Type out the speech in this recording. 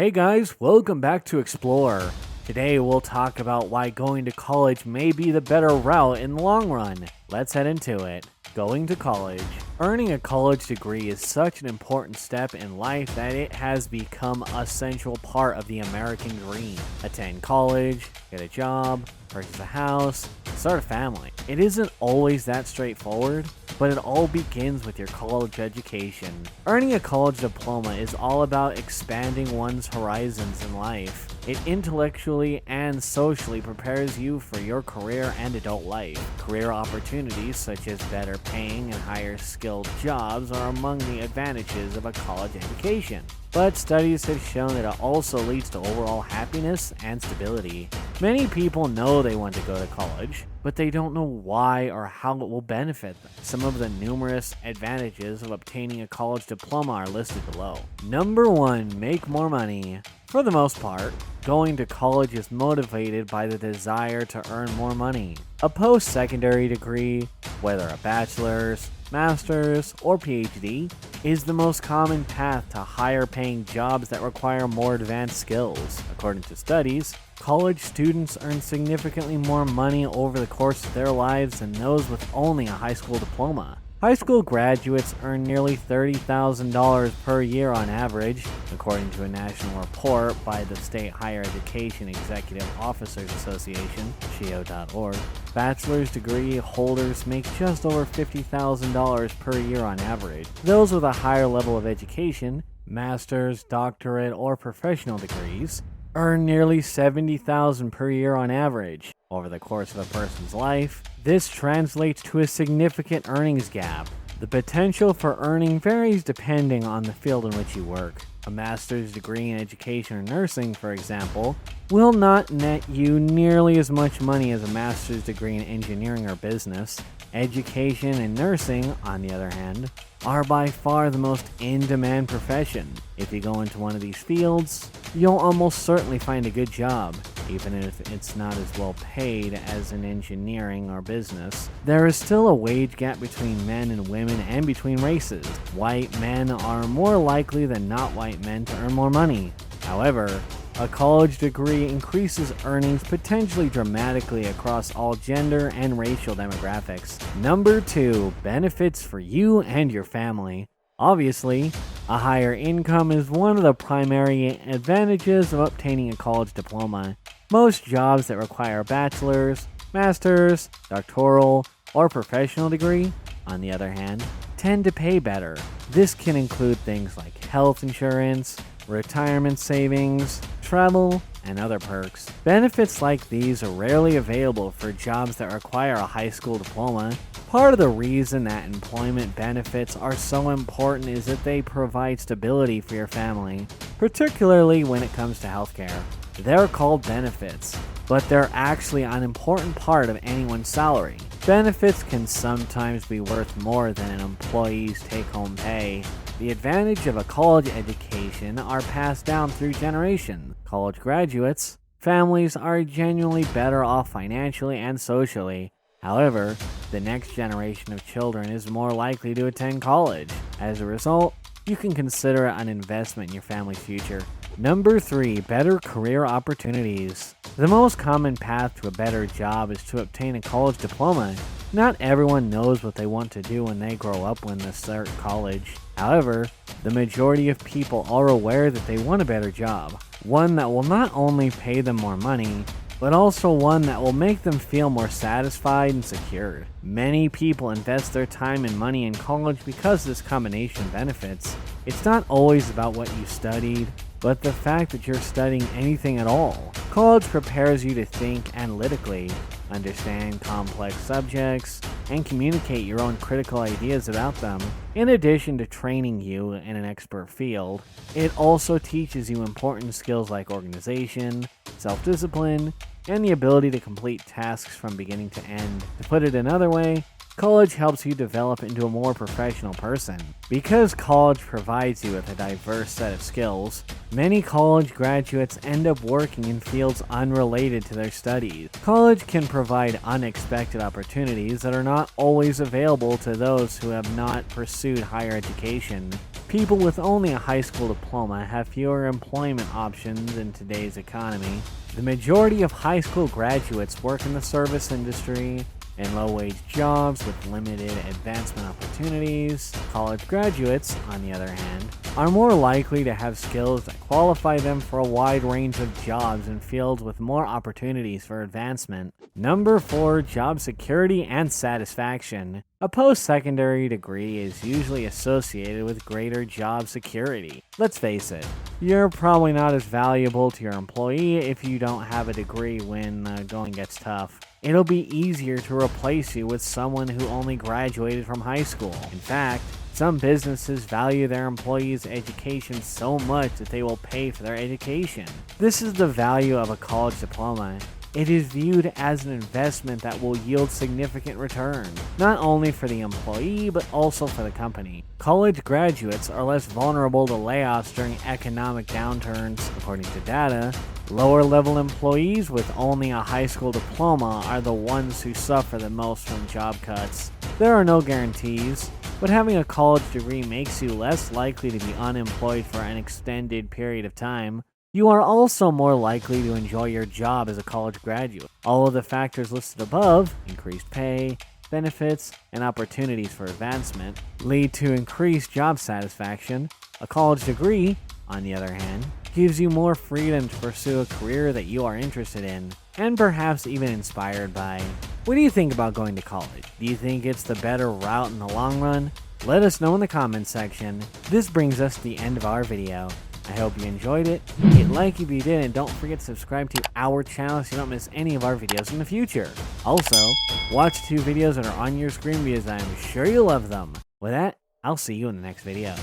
Hey guys, welcome back to Explore. Today we'll talk about why going to college may be the better route in the long run. Let's head into it. Going to college. Earning a college degree is such an important step in life that it has become a central part of the American dream. Attend college, get a job, purchase a house, start a family. It isn't always that straightforward, but it all begins with your college education. Earning a college diploma is all about expanding one's horizons in life. It intellectually and socially prepares you for your career and adult life. Career opportunities such as better paying and higher skilled jobs are among the advantages of a college education. But studies have shown that it also leads to overall happiness and stability. Many people know they want to go to college, but they don't know why or how it will benefit them. Some of the numerous advantages of obtaining a college diploma are listed below. Number 1, make more money. For the most part, going to college is motivated by the desire to earn more money. A post-secondary degree, whether a bachelor's, master's, or PhD, is the most common path to higher paying jobs that require more advanced skills. According to studies, college students earn significantly more money over the course of their lives than those with only a high school diploma. High school graduates earn nearly $30,000 per year on average, according to a national report by the State Higher Education Executive Officers Association, SHEO.org. Bachelor's degree holders make just over $50,000 per year on average. Those with a higher level of education, master's, doctorate, or professional degrees, earn nearly $70,000 per year on average. Over the course of a person's life, this translates to a significant earnings gap. The potential for earning varies depending on the field in which you work. A master's degree in education or nursing, for example, will not net you nearly as much money as a master's degree in engineering or business. Education and nursing, on the other hand, are by far the most in-demand profession. If you go into one of these fields, you'll almost certainly find a good job, even if it's not as well paid as in engineering or business. There is still a wage gap between men and women and between races. White men are more likely than not white men to earn more money. However, a college degree increases earnings potentially dramatically across all gender and racial demographics. Number 2, benefits for you and your family. Obviously, a higher income is one of the primary advantages of obtaining a college diploma. Most jobs that require a bachelor's, master's, doctoral, or professional degree, on the other hand, tend to pay better. This can include things like health insurance, retirement savings, travel, and other perks. Benefits like these are rarely available for jobs that require a high school diploma. Part of the reason that employment benefits are so important is that they provide stability for your family, particularly when it comes to healthcare. They're called benefits, but they're actually an important part of anyone's salary. Benefits can sometimes be worth more than an employee's take-home pay. The advantage of a college education are passed down through generations. College graduates, families are genuinely better off financially and socially. However, the next generation of children is more likely to attend college. As a result, you can consider it an investment in your family's future. Number 3, better career opportunities. The most common path to a better job is to obtain a college diploma. Not everyone knows what they want to do when they grow up when they start college. However, the majority of people are aware that they want a better job, one that will not only pay them more money, but also one that will make them feel more satisfied and secured. Many people invest their time and money in college because this combination benefits. It's not always about what you studied, but the fact that you're studying anything at all. College prepares you to think analytically, understand complex subjects, and communicate your own critical ideas about them. In addition to training you in an expert field, it also teaches you important skills like organization, self-discipline, and the ability to complete tasks from beginning to end. To put it another way, college helps you develop into a more professional person. Because college provides you with a diverse set of skills, many college graduates end up working in fields unrelated to their studies. College can provide unexpected opportunities that are not always available to those who have not pursued higher education. People with only a high school diploma have fewer employment options in today's economy. The majority of high school graduates work in the service industry and low-wage jobs with limited advancement opportunities. College graduates, on the other hand, are more likely to have skills that qualify them for a wide range of jobs in fields with more opportunities for advancement. Number 4. Job security and satisfaction. A post-secondary degree is usually associated with greater job security. Let's face it, you're probably not as valuable to your employee if you don't have a degree when going gets tough. It'll be easier to replace you with someone who only graduated from high school. In fact, some businesses value their employees' education so much that they will pay for their education. This is the value of a college diploma. It is viewed as an investment that will yield significant return, not only for the employee but also for the company. College graduates are less vulnerable to layoffs during economic downturns, according to data. Lower-level employees with only a high school diploma are the ones who suffer the most from job cuts. There are no guarantees, but having a college degree makes you less likely to be unemployed for an extended period of time. You are also more likely to enjoy your job as a college graduate. All of the factors listed above, increased pay, benefits, and opportunities for advancement, lead to increased job satisfaction. A college degree, on the other hand, gives you more freedom to pursue a career that you are interested in, and perhaps even inspired by. What do you think about going to college? Do you think it's the better route in the long run? Let us know in the comments section. This brings us to the end of our video. I hope you enjoyed it. Hit like if you did, and don't forget to subscribe to our channel so you don't miss any of our videos in the future. Also, watch 2 videos that are on your screen because I'm sure you'll love them. With that, I'll see you in the next video.